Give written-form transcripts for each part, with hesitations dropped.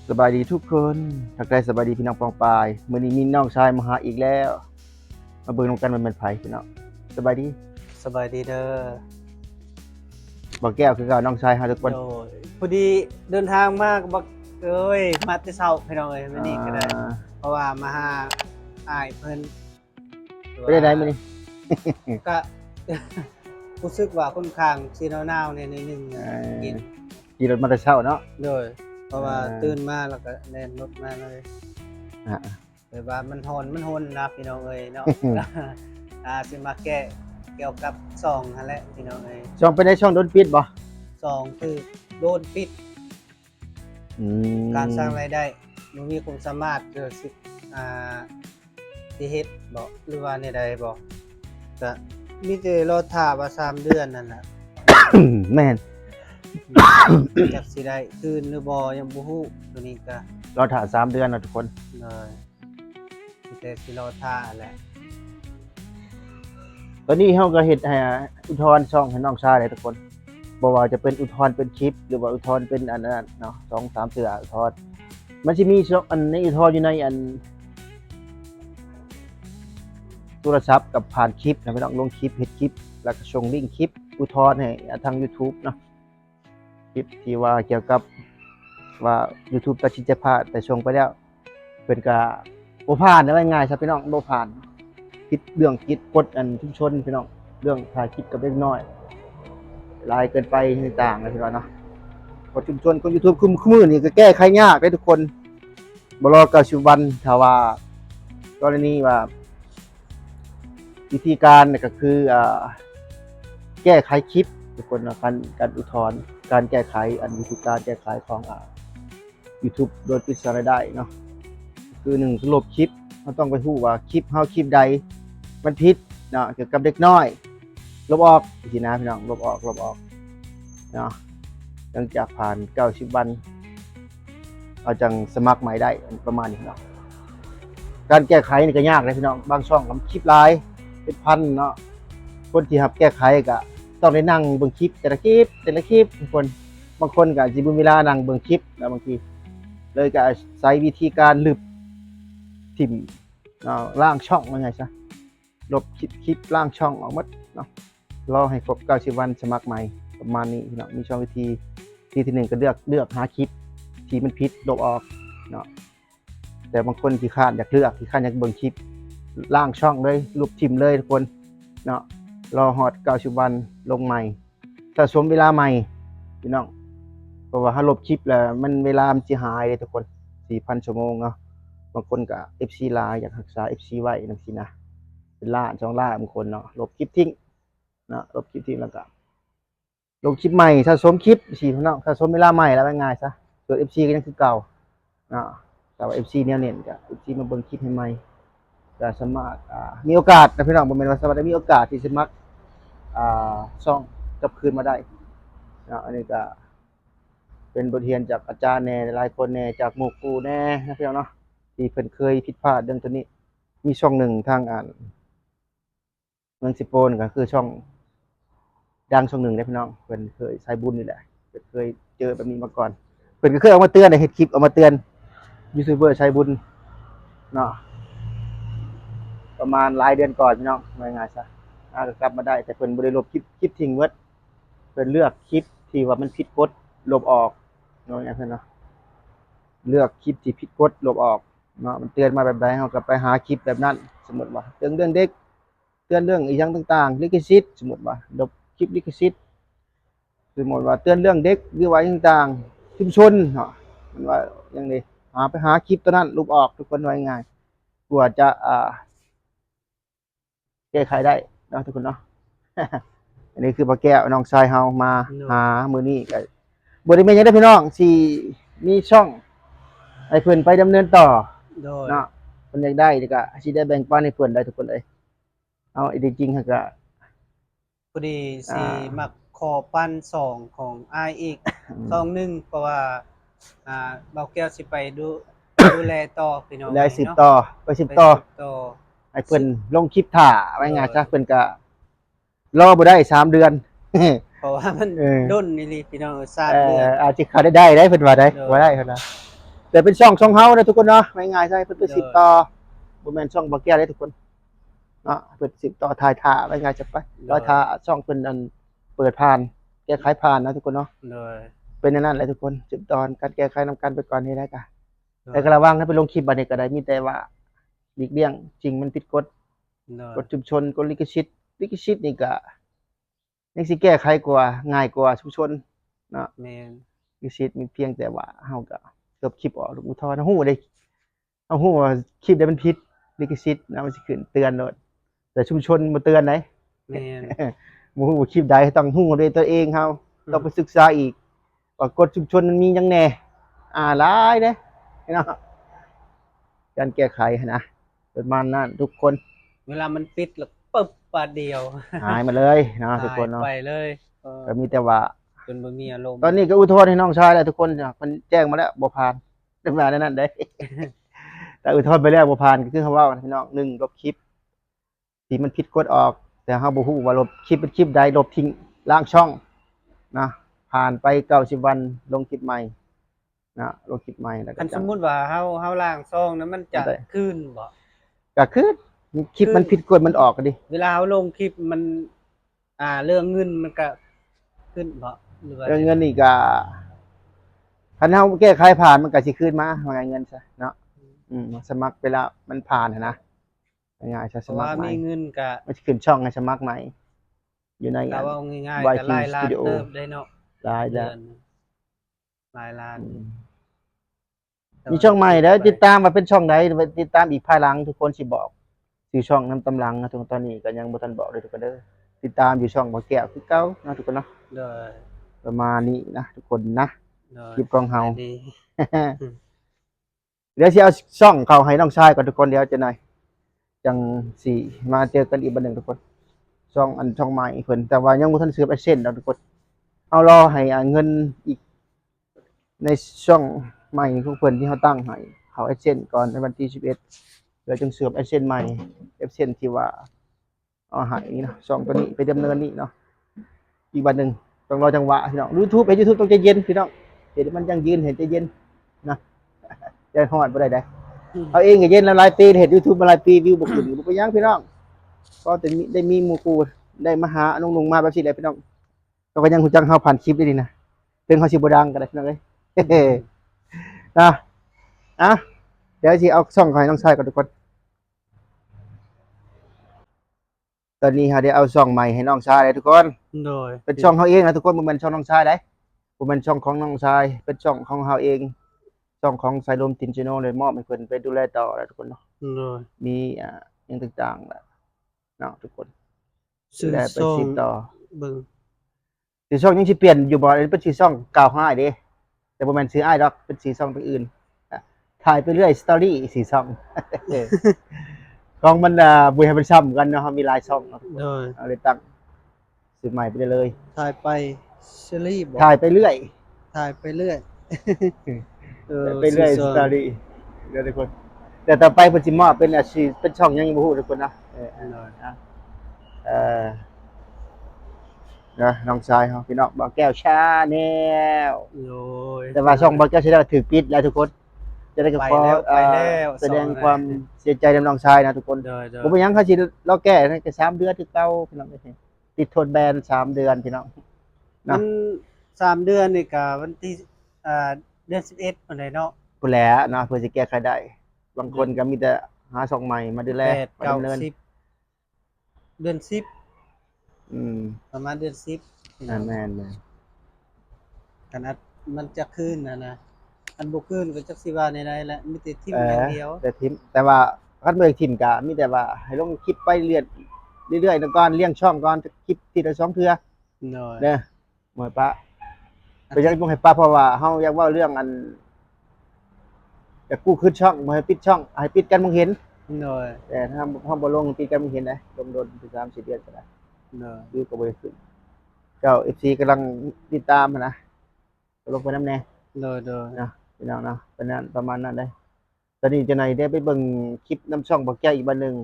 สบายดีทุกคนทักทายสบายดีพี่น้องปองปายมื้อนี้มีน้องชายมาหาอีกแล้วมาเบิ่งนำกันมันเป็นไผพี่น้องสบายดีสบายดีเด้อบ่แก้วคือเก่าน้องชายเฮาทุกคนโดยพอดีเดินทางมากบักเอ้ยมาแต่เช้าพี่น้องเอ้ยมื้อนี้ก็ได้เพราะว่ามาหาอ้ายเพิ่นไปได้ไหนมื้อนี้ ก็ รู้สึกว่าค่อนข้างสิหนาวๆเนี่ยนิดนึงกินขี่รถมาแต่เช้าเนาะโดยเพราะว่าตื่นมาแล้วก็แล่นรถมาเลยอ่าแบบว่ามันร้อนนะพี่น้องเอ้ยเนาะ สิมาแก้เกี่ยวกับซองนั่นแหละพี่น้องเอ้ยช่องไปในช่องโดนปิดบ่ ซองคือโดนปิดอืมการสร้างรายได้มันมีความสามารถเกิดสิสิเฮ็ดบ่หรือว่าในใดบ่ก็มีแต่รอท่าว่า3เดือนนั่นน่ะ แม่น จักสิได้คืนหรือบ่ยังบ่ฮู้ตัวนี้ก็รอถ่า3เดือนนะทุกคน เลยมีแต่สิรอท่าแหละ ตอนนี้เฮาก็เฮ็ดให้อุทธรณ์ช่องให้น้องชายเลยทุกคนบ่ว่าจะเป็นอุทธรณ์เป็นคลิปหรือว่าอุทธรณ์เป็นอันนั้นเนาะ2-3เทื่ออุทธรณ์มันสิมีช่องอันในอุทธรณ์อยู่ในอันโทรศัพท์กับผ่านคลิปนะพี่น้องลงคลิปเฮ็ดคลิปแล้วก็ส่งลิงก์คลิปอุทธรณ์ให้ทาง YouTube เนาะคลิปที่ว่าเกี่ยวกับว่า YouTube ตัดสินใจพลาดแต่ส่งไปแล้วเพิ่นก็บ่ผ่านได้ง่ายๆครับพี่น้องบ่ผ่านผิดเรื่องผิดกฎอันชุมชนพี่น้องเรื่องถ่ายคลิปกับเด็กน้อยหลายเกินไปต่างๆนะพี่น้องเนาะกฎชุมชนคน YouTube คุมมื้อนี่ก็แก้ไขยากเด้ทุกคนบ่รอ90วันถ้าว่ากรณีว่าวิธีการก็คือแก้ไขคลิปทุกคนนะการอุทธรณ์การแก้ไขอันวิธีการแก้ไขของYouTube โดยปิดสรายได้เนาะคือ1คือลบคลิปเราต้องไปฮู้ว่าคลิปเฮาคลิปใดมันผิดเนาะเกี่ยวกับเด็กน้อยลบออกสินะพี่น้องลบออกเนาะหลังจากผ่าน90วันเราจังสมัครใหม่ได้ประมาณนี้เนาะการแก้ไขนี่ก็ยากเลยพี่น้องบางช่องทำคลิปหลายเป็นพันเนาะคนที่รับแก้ไขก็ต้องได้นั่งเบิ่งคลิปแต่ละคลิปทุกคนบางคนก็สิบ่มีเวลานั่งเบิ่งคลิปแล้วบางทีเลยก็ใช้วิธีการลบทิ่มล้างช่องว่าไงซะลบคลิปล้างช่องออกหมดเนาะรอให้ครบ90วันสมัครใหม่ประมาณนี้เนาะมีช่องวิธีที่1ก็เลือกหาคลิปที่มันผิดลบออกเนาะแต่บางคนขี้คร้านอยากเลือกขี้คร้านอยากเบิ่งคลิปล้างช่องเลยลบทิ่มเลยทุกคนเนาะรอฮอด90วันลงใหม่สะสมเวลาใหม่พี่น้องเพราะว่าถ้าลบคลิปแล้วมันเวลามันสิหายเลยทุกคน 4,000 ชั่วโมงเนาะบางคนก็ FC ลาอยากรักษา FC ไว้จังซี่นะเป็นล้าน2ล้านบางคนเนาะลบคลิปทิ้งเนาะลบคลิปทิ้งแล้วก็ลงคลิปใหม่สะสมคลิปสิพี่น้องสะสมเวลาใหม่แล้วง่ายๆซะส่วน FC ก็ยังคือเก่าเนาะแต่ว่า FC แนวเน้นก็ FC มาเบิ่งคลิปให้ใหม่ก็สามารถมีโอกาสนะพี่น้องบ่แม่นว่าสามารถได้มีโอกาสที่สิมักช่องกลับคืนมาได้เนาะอันนี้ก็เป็นบทเรียนจากอาจารย์แน่หลายคนแน่จากหมู่ครูแน่นะพี่น้องเนาะที่เพิ่นเคยผิดพลาดเรื่องตัวนี้มีช่องหนึ่งทางเมืองสิโปนก็คือช่องดังช่องหนึ่งได้พี่น้องเพิ่นเคยใช้บุญนี่แหละเพิ่นเคยเจอแบบนี้มาก่อนเพิ่นก็เคยเอามาเตือนในเฮ็ดคลิปเอามาเตือนยูทูบเบอร์ใช้บุญเนาะประมาณหลายเดือนก่อนพี่น้องว่าง่ายซะก็กลับมาได้แต่เพิ่นบ่ได้ลบคลิปทิ้งหมดเพิ่นเลือกคลิปที่ว่ามันผิดกฎลบออกเนาะอย่างนั้นเนาะเลือกคลิปที่ผิดกฎลบออกเนาะมันเตือนมาแบบใดเฮาก็ไปหาคลิปแบบนั้นสมมุติว่าเรื่องเด็กเตือนเรื่องอีหยังต่างๆลิขสิทธิ์สมมุติว่าลบคลิปลิขสิทธิ์สมมุติว่าเตือนเรื่องเด็กหรือว่าต่างๆชุมชนเนาะมันว่าอย่างนี้ไปหาคลิปตัวนั้นลบออกทุกคนว่าง่ายกว่าจะแก้ไขได้เนาะทุกคนเนาะ อันนี้คือป้าแก้วน้องชายเฮามาหามื้อนี้ก็บ่ได้แม่นหยังเด้อพี่น้องสิมีช่องให้เพิ่นไปดำเนินต่อโดยเนาะเพิ่นอยากได้ก็สิได้แบ่งปันให้เพิ่นได้ทุกคนเลยเอาจริงๆก็พอดีสิมักขอปั้นซองของอ้ายอีกซองหนึงเพราะว่าเบาแก้วสิไปดูแลต่อพี่น้องได้เนาะ10ต่อไป10ต่อต่อให้เพิ่นลงคลิปท่าไว้ง่ายซะเพิ่นก็รอบ่ได้3เดือน เพราะว่ามันด้นนี่ลิพี่น้อง3 เอ เดือนอาจสิเข้าได้เพิ่นว่าได้บ่ได้เพิ่นว่า แต่เป็นช่องเฮานะทุกคนเนาะง่ายๆใช่เพิ่นไปสิบต่อบ่แม่นช่องบ่แก้ได้ทุกคนเนาะเพิ่นสิบต่อถ่ายท่าไว้ง่ายจะไปรอท่าช่องเพิ่นอันเปิดผ่านแก้ไขผ่านนะทุกคนเนาะ โดยเป็นอย่างนั้นแหละทุกคนจุดตอนการแก้ไขนำกันไปก่อนนี้ได้จ้ะโดแต่ยก็ระวังให้ไปลงคลิปบัดนี้ก็ได้มีแต่ว่าหลีกเลี่ยงจริงมันผิดกฎโดยกฎชุมชนกฎลิขสิทธิ์นี่ก็ยังสิแก้ไขกว่าง่ายกว่าชุมชนเนาะแม่นลิขสิทธิ์มีเพียงแต่ว่าเฮาก็ลบคลิปออกอุทธรณ์ฮู้ได้เฮาฮู้ว่าคลิปใดมันผิดลิขสิทธิ์นะมันสิขึ้นเตือนโลดแต่ชุมชนบ่เตือนได แม่น บ่ฮู้ว่าคลิปใดต้องฮู้ด้วยตัวเองเฮาต้องไปศึกษาอีกว่ากฎชุมชนมันมีหยังแหน่หลายเด้เนาะการแก้ไขหั้นนะประมาณนั้นทุกคน เวลามันปิดแล้วปึ๊บบาดเดียว หายมาเลยเนาะทุก หา ค ย นเนาะ ไปเลยก็มีแต่ว่า จนบ่มีอารมณ์ ตอนนี้ก็อุทธรณ์ให้น้องชายแล้วทุกคนเนี่ยมันแจ้งมาแล้วบ่ผ่านเรื่องราวในนั้นได้ แต่อุทธรณ์ไปแล้วบ่ผ่านก็คือคำว่าพี่น้อง1ลบคลิปที่มันผิดกฎออก แต่เฮาบ่ฮู้ว่าลบคลิปเป็นคลิปใดลบทิ้งล้างช่องนะผ่านไป90วันลงคลิปใหม่นะลงคลิปใหม่แล้วก็ คันส จั ม ง มุติว่าเฮาล้างซองนั้นมันจะ ได้ คืนบ่ ก็คือคลิปมันผิดกฎมันออกก็ดิ เวลาเฮาลงคลิปมันเรื่องเงินมันก็ขึ้นบ่หรือว่า เรื่องเงินนี่ก็คันเฮาแก้ไขผ่านมันก็สิคืนมาว่าไงเงินซะเนาะสมัครเวลามันผ่านหั้นนะง่ายๆซะ เพ ส ราะ มัค ว่าร ใหม่ มีเงินก็ มันสิขึ้นช่องให้สมัครใหม่ อยู่ใน ถ้าว่าง่ายๆ YT ก็หลายล้าน Studio เติบได้เนาะ ราย เดื ได้ อนหลายล้าน มีช่องใหม่เด้อติดตามว่าเป็นช่องใดติดตามอีกภายหลังทุกคนสิบอกชื่อช่องนำตำลังนะทุกคนตอนนี้ก็ยังบ่ทันบอกเลยทุกคนเด้อติดตามอยู่ช่องบ่แก้วคือเก่านะทุกคนเนาะ โดย ประมาณนี้นะทุกคนนะ โดย คลิปของเฮา ดี เดี๋ยวสิเอาช่องเข้าให้น้องชายก่อนทุกคนเดี๋ยวจะหน่อยจังสิมาเจอกันอีกบัดหนึงทุกคนช่องใหม่เพิ่นแต่ว่ายังบ่ทันซื้อไปเซ็นดอกทุกคนเอารอให้เงินอีกในช่องใหม่ของเพิ่นที่เฮาตั้งให้เขาเอเซนก่อนในวันที่11เดี๋ยวจึงเสือมเอเซนใหม่เอเซนที่ว่าเอาให้นี่เนาะช่องตัวนี้ไปดำเนินนี่เนาะอีกบัดหนึงต้องรอจังหวะพี่น้อง YouTube ให้ YouTube ต้องใจเย็นพี่น้องเห็นมันยังยืนเห็นใจเย็นนะใจฮอดบ่ได้เด้ เอาเองก็เย็นแล้วหลายปีเห็น YouTube มาหลายปีวิวบ่ขึ้นบ่ไปยังพี่น้องก็แต่มีหมู่กูได้มาหานุ่งๆมาแบบสิแหละพี่น้องก็ยังฮู้จักเฮาผ่านคลิปได้ดีนะถึงเฮาสิบ่ดังก็ได้พี่น้องเอ้ย นะอ่ะเดี๋ยวสิเอาช่องให้น้องชายก่อนทุกคนตอนนี้เฮาได้เอาช่องใหม่ให้น้องชายเลยทุกคน โดย เป็นช่องเฮาเองนะทุกคนบ่แม่นช่องน้องชายเด้บ่แม่นช่องของน้องชายเป็นช่องของเฮาเองช่องของสายลมตินจิโนเลยมอบให้เพิ่นไปดูแลต่อแล้วทุกคนเนาะ โดย มีอย่างต่างๆแหละเนาะทุกคน ซื้อ ได้ไป ซอง สิต่อ เบิ่ง สีช่องยังสิเปลี่ยนอยู่บ่อันนี้เป็นสีช่องเก่าของอ้ายเด้แต่บ่แม่นชื่ออ้ายดอกเป็นสีช่องตัวอื่นถ่ายไปเรื่อยสตอรี่สีช่อง ของมันบ่ให้มันซ้ำกันเนาะมีหลายช่องเนาะ โดย เอาเลยตั้งซื้อใหม่ไปได้เลย ถ่ายไปซีรีส์บ่ ถ่ายไปเรื่อย ถ่ายไปเรื่อย ไปเรื่อยสตอรี่เดี๋ยวทุกคนแต่ต่อไปเพิ่นสิมอบเป็นอาชีพเป็นช่องยังบ่ฮู้ทุกคนนะเออนะน้องชายเฮาพี่น้องบ่าวแก้วชาแนล โดย แต่ว่าช่องบ่าวแก้วชาแนลถูกปิดแล้วทุกคน จะได้ก็ขอ ไปแล้ว แสดงความเสียใจกับน้องชายนะทุกคน โดยโดย บ่เป็นหยังเขาสิรอแก้นะก็3เดือนคือเก่าพี่น้องเอ้ยติดโทษแบน3เดือนพี่น้อง มัน3เดือนนี่ก็วันที่เดือน11พุ่นได้เนาะ พู้นแหละเนาะเพื่อสิแก้ไขได้ บางคนก็มีแต่หาช่องใหม่มาดูแลมาดำเนิน 10เดือน10 อืม ประมาณเดือน10 แม่น ขนาดมันจะขึ้นนะอันบ่ขึ้นก็จักสิว่าในใดแหละมีแต่ทิ่ม เอ อย่าง อ เดียว แต่ทิมแต่ว่าคันบ่ได้ทิมก็มีแต่ว่าให้ลงคลิปไปเรื่อยๆแล้วก่อนเลี้ยงช่องก่อนคลิปทีละ2เทื่อ โดย เด้อหมวยปะไปยังบ่ให้ปะเพราะว่าเฮาอยากเว้าเรื่องอันอยากกู้คืนช่องบ่ให้ปิดช่องให้ปิดกันมองเห็น โดย แต่ถ้าเฮาบ่ลงปิดกันมองเห็นได้ลงโดนถึง3-4เดือนก็ได้ โดย ดูก็บ่ได้ขึ้นเจ้า FC กำลังติดตามหั้นนะลงไปนำแน่ โดยโดย นะพี่น้องเนาะเป็นนั้นประมาณนั้นได้ตอนนี้จะไหนได้ไปเบิ่งคลิปน้ำช่องบ่แก้วอีกบัดหนึง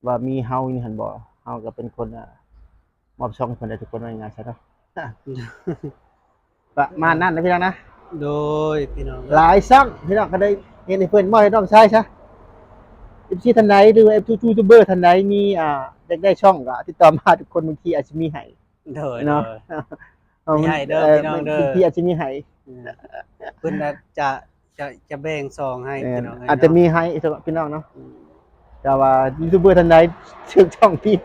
ว่ามีเฮานี่หั่นบ่เฮาก็เป็นคนมอบช่องให้เพิ่นได้ทุกคนว่าง่ายๆซะเนาะ ประมาณนั้นนะพี่น้องนะ โดยพี่น้อง หลายซ้ำพี่น้องก็ได้เห็นให้เพิ่นมอบให้น้องชายซะ FC ท่านใดหรือว่า FT ยูทูบเบอร์ท่านใดมีอยากได้ช่องก็ติดต่อมาทุกคนบางทีอาจจะมีให้ โดย เนาะ มีให้เด้อพี่น้องเด้อ บางทีอาจจะมีให้ เพิ่นน่ะจะแบ่งซองให้พี่น้อง อาจจะมีให้สำหรับพี่น้องเนาะแต่ว่ายูทูบเบอร์ท่านใดชื่อช่องพี่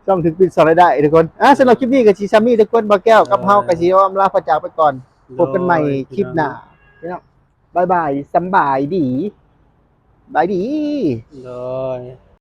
ช่องถึงปิดสอนรายได้ทุกคนสำหรับคลิปนี้ก็สิซัมมี่ทุกคนบ่แก้วกับเฮาก็สิอำลาพระจากไปก่อนพบกันใหม่คลิปหน้าพี่น้องบ๊ายบายสำบายดีบายดี โดย